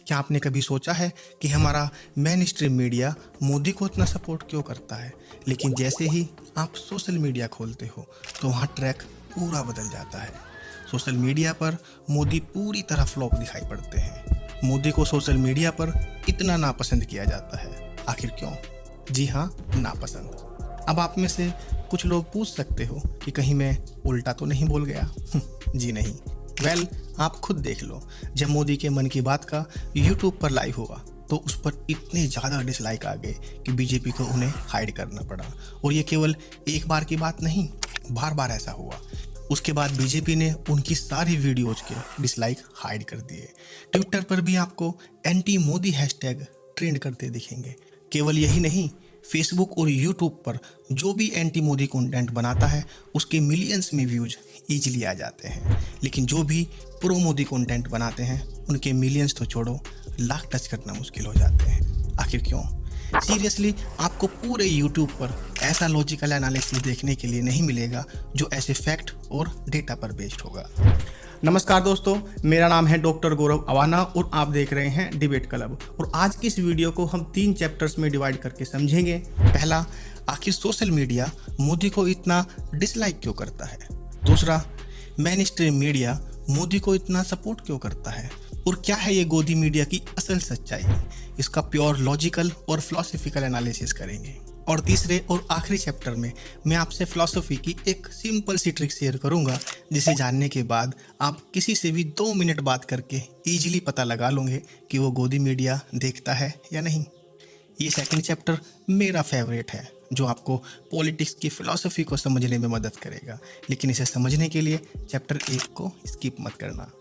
क्या आपने कभी सोचा है कि हमारा मेन स्ट्रीम मीडिया मोदी को इतना सपोर्ट क्यों करता है, लेकिन जैसे ही आप सोशल मीडिया खोलते हो तो वहाँ ट्रैक पूरा बदल जाता है। सोशल मीडिया पर मोदी पूरी तरह फ्लॉप दिखाई पड़ते हैं। मोदी को सोशल मीडिया पर इतना नापसंद किया जाता है, आखिर क्यों? जी हाँ, नापसंद। अब आप में से कुछ लोग पूछ सकते हो कि कहीं मैं उल्टा तो नहीं बोल गया? जी नहीं। आप खुद देख लो, जब मोदी के मन की बात का यूट्यूब पर लाइव हुआ तो उस पर इतने ज़्यादा डिसलाइक आ गए कि बीजेपी को उन्हें हाइड करना पड़ा। और ये केवल एक बार की बात नहीं, बार बार ऐसा हुआ। उसके बाद बीजेपी ने उनकी सारी वीडियोज के डिसलाइक हाइड कर दिए। ट्विटर पर भी आपको एंटी मोदी हैशटैग ट्रेंड करते दिखेंगे। केवल यही नहीं, फेसबुक और यूट्यूब पर जो भी एंटी मोदी कंटेंट बनाता है उसके मिलियंस में व्यूज ईजिली आ जाते हैं, लेकिन जो भी प्रो मोदी कंटेंट बनाते हैं उनके मिलियंस तो छोड़ो, लाख टच करना मुश्किल हो जाते हैं। आखिर क्यों? सीरियसली, आपको पूरे यूट्यूब पर ऐसा लॉजिकल एनालिसिस देखने के लिए नहीं मिलेगा जो ऐसे फैक्ट और डेटा पर बेस्ड होगा। नमस्कार दोस्तों, मेरा नाम है डॉक्टर गौरव अवाना और आप देख रहे हैं डिबेट क्लब। और आज की इस वीडियो को हम 3 चैप्टर्स में डिवाइड करके समझेंगे। पहला, आखिर सोशल मीडिया मोदी को इतना डिसलाइक क्यों करता है। दूसरा, मेन स्ट्रीम मीडिया मोदी को इतना सपोर्ट क्यों करता है, और क्या है ये गोदी मीडिया की असल सच्चाई। इसका प्योर लॉजिकल और फिलोसॉफिकल एनालिसिस करेंगे। और तीसरे और आखिरी चैप्टर में मैं आपसे फिलॉसफी की एक सिंपल सी ट्रिक शेयर करूंगा, जिसे जानने के बाद आप किसी से भी 2 मिनट बात करके इजीली पता लगा लोगे कि वो गोदी मीडिया देखता है या नहीं। ये सेकंड चैप्टर मेरा फेवरेट है, जो आपको पॉलिटिक्स की फिलॉसफी को समझने में मदद करेगा, लेकिन इसे समझने के लिए चैप्टर 1 को स्किप मत करना।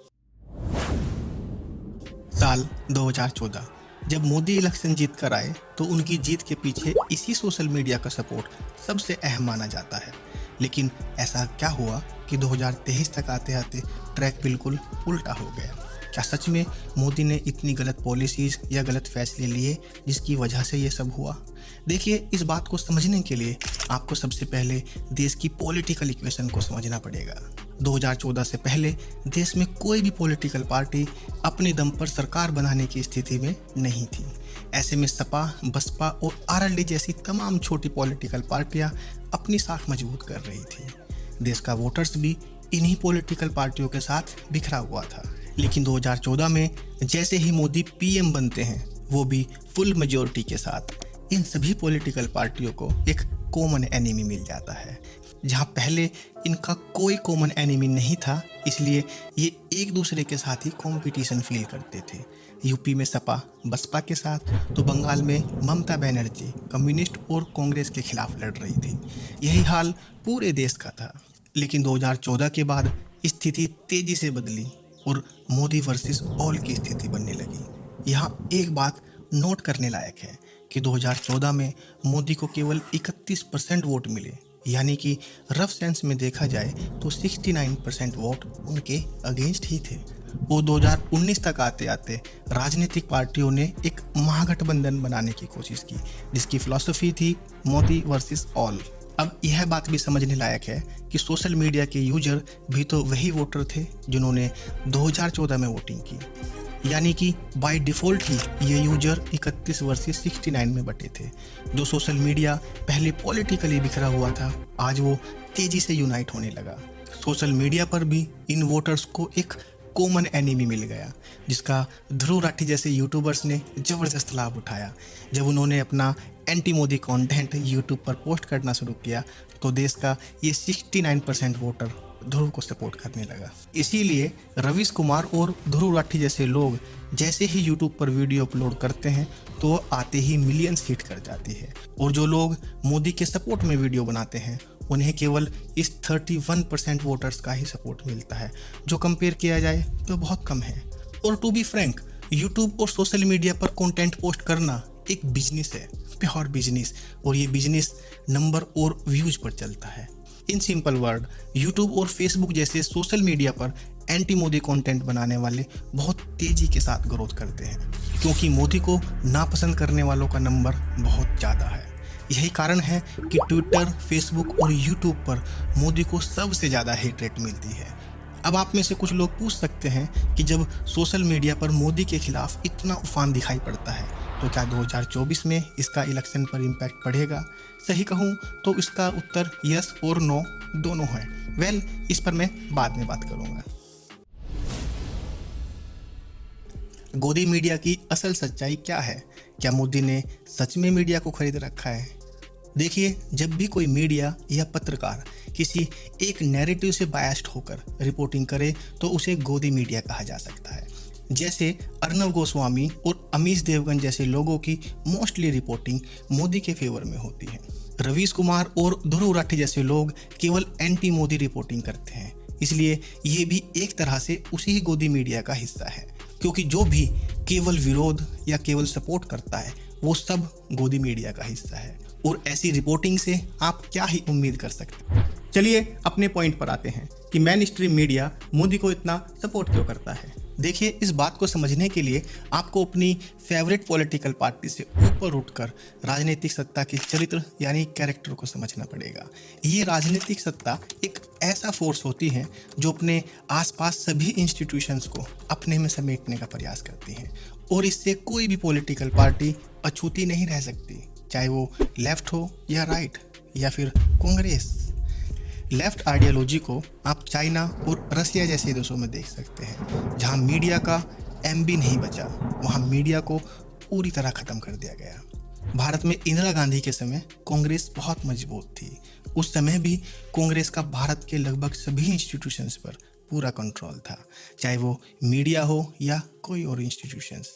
साल 2014 जब मोदी इलेक्शन जीत कर आए तो उनकी जीत के पीछे इसी सोशल मीडिया का सपोर्ट सबसे अहम माना जाता है। लेकिन ऐसा क्या हुआ कि 2023 तक आते आते ट्रैक बिल्कुल उल्टा हो गया? क्या सच में मोदी ने इतनी गलत पॉलिसीज़ या गलत फैसले लिए जिसकी वजह से ये सब हुआ? देखिए, इस बात को समझने के लिए आपको सबसे पहले देश की पॉलिटिकल इक्वेशन को समझना पड़ेगा। 2014 से पहले देश में कोई भी पॉलिटिकल पार्टी अपने दम पर सरकार बनाने की स्थिति में नहीं थी। ऐसे में सपा, बसपा और आरएलडी जैसी तमाम छोटी पॉलिटिकल पार्टियां अपनी साख मजबूत कर रही थी। देश का वोटर्स भी इन्हीं पॉलिटिकल पार्टियों के साथ बिखरा हुआ था। लेकिन 2014 में जैसे ही मोदी पीएम बनते हैं, वो भी फुल मेजॉरिटी के साथ, इन सभी पॉलिटिकल पार्टियों को एक कॉमन एनिमी मिल जाता है। जहां पहले इनका कोई कॉमन एनिमी नहीं था, इसलिए ये एक दूसरे के साथ ही कंपटीशन फील करते थे। यूपी में सपा बसपा के साथ, तो बंगाल में ममता बनर्जी कम्युनिस्ट और कांग्रेस के खिलाफ लड़ रही थी। यही हाल पूरे देश का था। लेकिन 2014 के बाद स्थिति तेजी से बदली और मोदी वर्सेस ऑल की स्थिति बनने लगी। यहाँ एक बात नोट करने लायक है कि 2014 में मोदी को केवल 31% वोट मिले, यानी कि रफ सेंस में देखा जाए तो 69% वोट उनके अगेंस्ट ही थे। वो 2019 तक आते आते राजनीतिक पार्टियों ने एक महागठबंधन बनाने की कोशिश की, जिसकी फिलॉसफी थी मोदी वर्सेस ऑल। अब यह बात भी समझने लायक है कि सोशल मीडिया के यूजर भी तो वही वोटर थे जिन्होंने 2014 में वोटिंग की, यानी कि बाय डिफ़ॉल्ट ही ये यूजर 31 वर्सेस 69 में बटे थे। जो सोशल मीडिया पहले पॉलिटिकली बिखरा हुआ था, आज वो तेज़ी से यूनाइट होने लगा। सोशल मीडिया पर भी इन वोटर्स को एक कॉमन एनिमी मिल गया, जिसका ध्रुव राठी जैसे यूट्यूबर्स ने ज़बरदस्त लाभ उठाया। जब उन्होंने अपना एंटी मोदी कंटेंट यूट्यूब पर पोस्ट करना शुरू किया तो देश का ये 69% वोटर ध्रुव को सपोर्ट करने लगा। इसीलिए रवीश कुमार और ध्रुव राठी जैसे लोग जैसे ही यूट्यूब पर वीडियो अपलोड करते हैं तो आते ही मिलियंस हिट कर जाती है। और जो लोग मोदी के सपोर्ट में वीडियो बनाते हैं उन्हें केवल इस 31% वोटर्स का ही सपोर्ट मिलता है, जो कंपेयर किया जाए तो बहुत कम है। और टू बी फ्रैंक, यूट्यूब और सोशल मीडिया पर कंटेंट पोस्ट करना एक बिजनेस है, प्योर बिजनेस। और ये बिजनेस नंबर और व्यूज पर चलता है। इन सिंपल वर्ड, यूट्यूब और फेसबुक जैसे सोशल मीडिया पर एंटी मोदी कंटेंट बनाने वाले बहुत तेजी के साथ ग्रोथ करते हैं, क्योंकि मोदी को नापसंद करने वालों का नंबर बहुत ज़्यादा है। यही कारण है कि ट्विटर, फेसबुक और यूट्यूब पर मोदी को सबसे ज़्यादा हेट रेट मिलती है। अब आप में से कुछ लोग पूछ सकते हैं कि जब सोशल मीडिया पर मोदी के खिलाफ इतना उफान दिखाई पड़ता है तो क्या 2024 में इसका इलेक्शन पर इम्पैक्ट पड़ेगा? सही कहूँ तो इसका उत्तर यस और नो दोनों है। वेल, इस पर मैं बाद में बात करूँगा। गोदी मीडिया की असल सच्चाई क्या है? क्या मोदी ने सच में मीडिया को खरीद रखा है? देखिए, जब भी कोई मीडिया या पत्रकार किसी एक नैरेटिव से बायस्ड होकर रिपोर्टिंग करे तो उसे गोदी मीडिया कहा जा सकता है। जैसे अर्नब गोस्वामी और अमीश देवगन जैसे लोगों की मोस्टली रिपोर्टिंग मोदी के फेवर में होती है। रवीश कुमार और ध्रुव राठी जैसे लोग केवल एंटी मोदी रिपोर्टिंग करते हैं, इसलिए ये भी एक तरह से उसी ही गोदी मीडिया का हिस्सा है, क्योंकि जो भी केवल विरोध या केवल सपोर्ट करता है वो सब गोदी मीडिया का हिस्सा है। और ऐसी रिपोर्टिंग से आप क्या ही उम्मीद कर सकते हैं। चलिए अपने पॉइंट पर आते हैं कि मेन स्ट्रीम मीडिया मोदी को इतना सपोर्ट क्यों करता है। देखिए, इस बात को समझने के लिए आपको अपनी फेवरेट पॉलिटिकल पार्टी से ऊपर उठकर राजनीतिक सत्ता के चरित्र यानी कैरेक्टर को समझना पड़ेगा। ये राजनीतिक सत्ता एक ऐसा फोर्स होती है जो अपने आसपास सभी इंस्टीट्यूशंस को अपने में समेटने का प्रयास करती है और इससे कोई भी पॉलिटिकल पार्टी अछूती नहीं रह सकती, चाहे वो लेफ्ट हो या राइट या फिर कांग्रेस। लेफ्ट आइडियोलॉजी को आप चाइना और रसिया जैसे देशों में देख सकते हैं, जहां मीडिया का एम भी नहीं बचा, वहां मीडिया को पूरी तरह खत्म कर दिया गया। भारत में इंदिरा गांधी के समय कांग्रेस बहुत मजबूत थी। उस समय भी कांग्रेस का भारत के लगभग सभी इंस्टीट्यूशंस पर पूरा कंट्रोल था, चाहे वो मीडिया हो या कोई और इंस्टीट्यूशंस।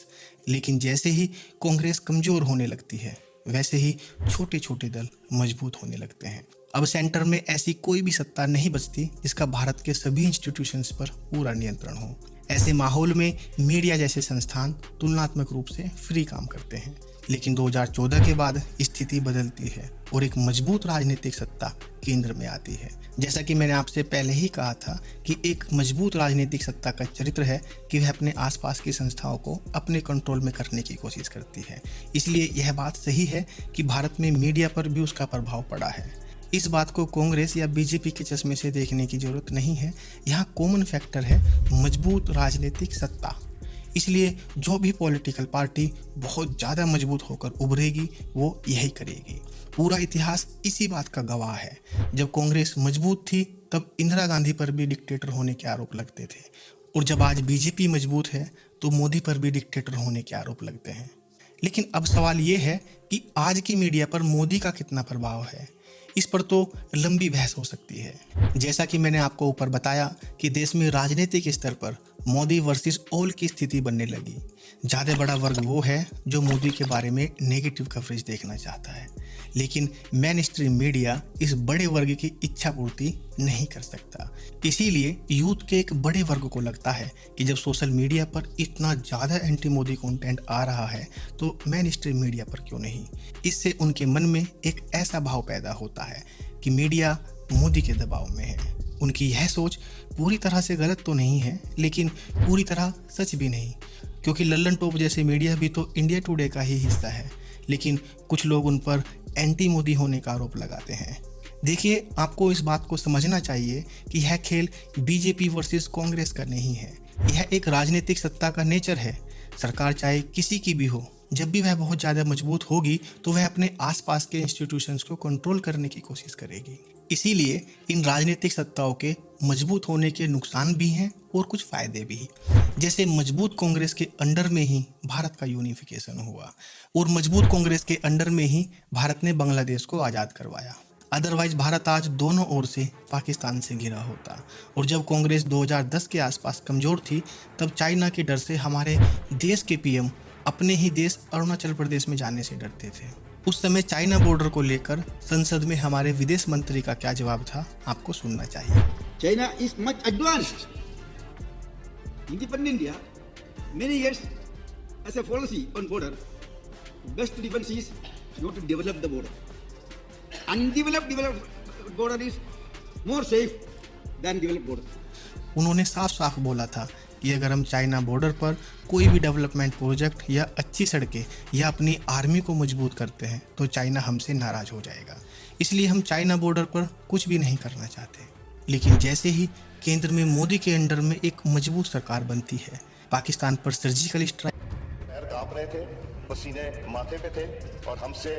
लेकिन जैसे ही कांग्रेस कमज़ोर होने लगती है वैसे ही छोटे छोटे दल मजबूत होने लगते हैं। अब सेंटर में ऐसी कोई भी सत्ता नहीं बचती जिसका भारत के सभी इंस्टीट्यूशंस पर पूरा नियंत्रण हो। ऐसे माहौल में मीडिया जैसे संस्थान तुलनात्मक रूप से फ्री काम करते हैं। लेकिन 2014 के बाद स्थिति बदलती है और एक मजबूत राजनीतिक सत्ता केंद्र में आती है। जैसा कि मैंने आपसे पहले ही कहा था कि एक मजबूत राजनीतिक सत्ता का चरित्र है कि वह अपने आसपास की संस्थाओं को अपने कंट्रोल में करने की कोशिश करती है। इसलिए यह बात सही है कि भारत में मीडिया पर भी उसका प्रभाव पड़ा है। इस बात को कांग्रेस या बीजेपी के चश्मे से देखने की जरूरत नहीं है। यहाँ कॉमन फैक्टर है मजबूत राजनीतिक सत्ता। इसलिए जो भी पॉलिटिकल पार्टी बहुत ज़्यादा मजबूत होकर उभरेगी वो यही करेगी। पूरा इतिहास इसी बात का गवाह है। जब कांग्रेस मजबूत थी तब इंदिरा गांधी पर भी डिक्टेटर होने के आरोप लगते थे, और जब आज बीजेपी मजबूत है तो मोदी पर भी डिक्टेटर होने के आरोप लगते हैं। लेकिन अब सवाल ये है कि आज की मीडिया पर मोदी का कितना प्रभाव है। इस पर तो लंबी बहस हो सकती है। जैसा कि मैंने आपको ऊपर बताया कि देश में राजनीतिक स्तर पर मोदी वर्सेस ऑल की स्थिति बनने लगी। ज़्यादा बड़ा वर्ग वो है जो मोदी के बारे में नेगेटिव कवरेज देखना चाहता है, लेकिन मेन स्ट्रीम मीडिया इस बड़े वर्ग की इच्छा पूर्ति नहीं कर सकता। इसीलिए यूथ के एक बड़े वर्ग को लगता है कि जब सोशल मीडिया पर इतना ज़्यादा एंटी मोदी कंटेंट आ रहा है तो मेन स्ट्रीम मीडिया पर क्यों नहीं। इससे उनके मन में एक ऐसा भाव पैदा होता है कि मीडिया मोदी के दबाव में है। उनकी यह सोच पूरी तरह से गलत तो नहीं है, लेकिन पूरी तरह सच भी नहीं, क्योंकि लल्लन टॉप जैसे मीडिया भी तो इंडिया टुडे का ही हिस्सा है। लेकिन कुछ लोग उन पर एंटी मोदी होने का आरोप लगाते हैं। देखिए, आपको इस बात को समझना चाहिए कि यह खेल बीजेपी वर्सेस कांग्रेस का नहीं है। यह एक राजनीतिक सत्ता का नेचर है। सरकार चाहे किसी की भी हो, जब भी वह बहुत ज़्यादा मजबूत होगी तो वह अपने आसपास के इंस्टीट्यूशंस को कंट्रोल करने की कोशिश करेगी। इसीलिए इन राजनीतिक सत्ताओं के मजबूत होने के नुकसान भी हैं और कुछ फ़ायदे भी। जैसे मजबूत कांग्रेस के अंडर में ही भारत का यूनिफिकेशन हुआ, और मजबूत कांग्रेस के अंडर में ही भारत ने बांग्लादेश को आज़ाद करवाया। अदरवाइज भारत आज दोनों ओर से पाकिस्तान से घिरा होता। और जब कांग्रेस 2010 के आसपास कमज़ोर थी तब चाइना के डर से हमारे देश के पीएम अपने ही देश अरुणाचल प्रदेश में जाने से डरते थे। उस समय चाइना बॉर्डर को लेकर संसद में हमारे विदेश मंत्री का क्या जवाब था, आपको सुनना चाहिए। China is much advanced independent India many years as a policy on border. Best defense is not to develop the border. Undeveloped border is more safe than developed border. उन्होंने साफ साफ बोला था कि अगर हम चाइना बॉर्डर पर कोई भी डेवलपमेंट प्रोजेक्ट या अच्छी सड़कें या अपनी आर्मी को मजबूत करते हैं तो चाइना हमसे नाराज़ हो जाएगा। इसलिए हम चाइना बॉर्डर पर कुछ भी नहीं करना चाहते। लेकिन जैसे ही केंद्र में मोदी के अंडर में एक मजबूत सरकार बनती है। पाकिस्तान पर सर्जिकल स्ट्राइक पैर कांप रहे थे, पसीने माथे पे थे और हमसे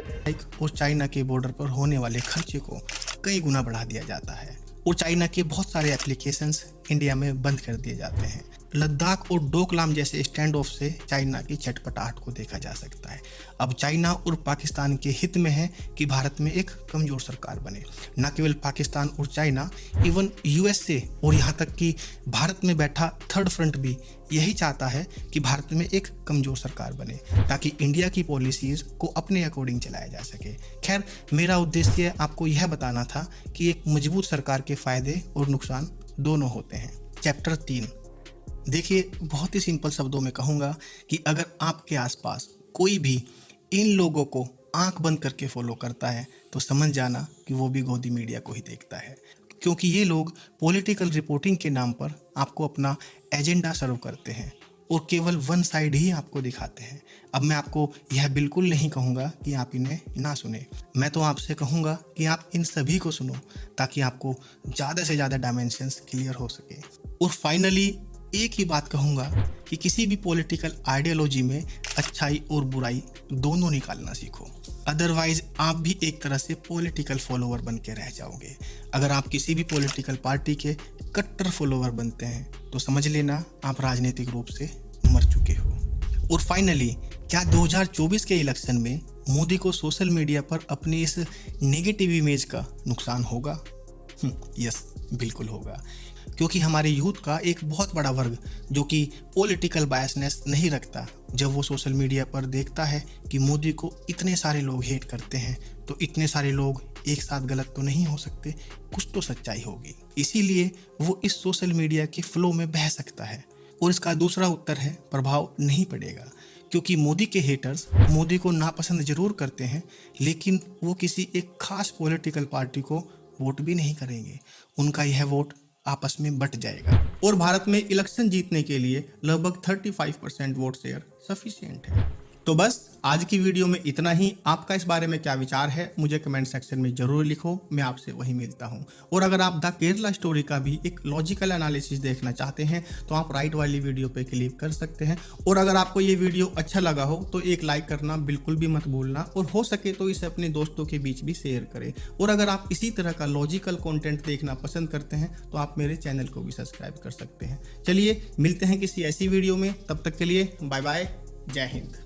और चाइना के बॉर्डर पर होने वाले खर्चे को कई गुना बढ़ा दिया जाता है और चाइना के बहुत सारे एप्लीकेशंस इंडिया में बंद कर दिए जाते हैं। लद्दाख और डोकलाम जैसे स्टैंड ऑफ से चाइना की चटपटाहट को देखा जा सकता है। अब चाइना और पाकिस्तान के हित में है कि भारत में एक कमजोर सरकार बने। न केवल पाकिस्तान और चाइना, इवन यूएसए और यहाँ तक कि भारत में बैठा थर्ड फ्रंट भी यही चाहता है कि भारत में एक कमजोर सरकार बने ताकि इंडिया की पॉलिसीज को अपने अकॉर्डिंग चलाया जा सके। खैर, मेरा उद्देश्य आपको यह बताना था कि एक मजबूत सरकार के फायदे और नुकसान दोनों होते हैं। चैप्टर 3। देखिए, बहुत ही सिंपल शब्दों में कहूँगा कि अगर आपके आसपास कोई भी इन लोगों को आंख बंद करके फॉलो करता है तो समझ जाना कि वो भी गोदी मीडिया को ही देखता है, क्योंकि ये लोग पॉलिटिकल रिपोर्टिंग के नाम पर आपको अपना एजेंडा सर्व करते हैं और केवल वन साइड ही आपको दिखाते हैं। अब मैं आपको यह बिल्कुल नहीं कहूँगा कि आप इन्हें ना सुने, मैं तो आपसे कहूँगा कि आप इन सभी को सुनो ताकि आपको ज़्यादा से ज़्यादा डायमेंशंस क्लियर हो सके। और फाइनली एक ही बात कहूँगा कि किसी भी पॉलिटिकल आइडियोलॉजी में अच्छाई और बुराई दोनों निकालना सीखो, अदरवाइज आप भी एक तरह से पॉलिटिकल फॉलोवर बन के रह जाओगे। अगर आप किसी भी पॉलिटिकल पार्टी के कट्टर फॉलोवर बनते हैं तो समझ लेना आप राजनीतिक रूप से मर चुके हो। और फाइनली, क्या 2024 के इलेक्शन में मोदी को सोशल मीडिया पर अपनी इस नेगेटिव इमेज का नुकसान होगा? यस, बिल्कुल होगा, क्योंकि हमारे यूथ का एक बहुत बड़ा वर्ग जो कि पॉलिटिकल बायसनेस नहीं रखता, जब वो सोशल मीडिया पर देखता है कि मोदी को इतने सारे लोग हेट करते हैं तो इतने सारे लोग एक साथ गलत तो नहीं हो सकते, कुछ तो सच्चाई होगी। इसीलिए वो इस सोशल मीडिया के फ्लो में बह सकता है। और इसका दूसरा उत्तर है प्रभाव नहीं पड़ेगा, क्योंकि मोदी के हेटर्स मोदी को नापसंद जरूर करते हैं, लेकिन वो किसी एक खास पॉलिटिकल पार्टी को वोट भी नहीं करेंगे। उनका यह वोट आपस में बट जाएगा और भारत में इलेक्शन जीतने के लिए लगभग 35% वोट शेयर सफिशिएंट है। तो बस आज की वीडियो में इतना ही। आपका इस बारे में क्या विचार है मुझे कमेंट सेक्शन में जरूर लिखो, मैं आपसे वही मिलता हूँ। और अगर आप द केरला स्टोरी का भी एक लॉजिकल एनालिसिस देखना चाहते हैं तो आप राइट वाली वीडियो पे क्लिक कर सकते हैं। और अगर आपको ये वीडियो अच्छा लगा हो तो एक लाइक करना बिल्कुल भी मत भूलना, और हो सके तो इसे अपने दोस्तों के बीच भी शेयर करें। और अगर आप इसी तरह का लॉजिकल कॉन्टेंट देखना पसंद करते हैं तो आप मेरे चैनल को भी सब्सक्राइब कर सकते हैं। चलिए मिलते हैं किसी ऐसी वीडियो में, तब तक के लिए बाय बाय, जय हिंद।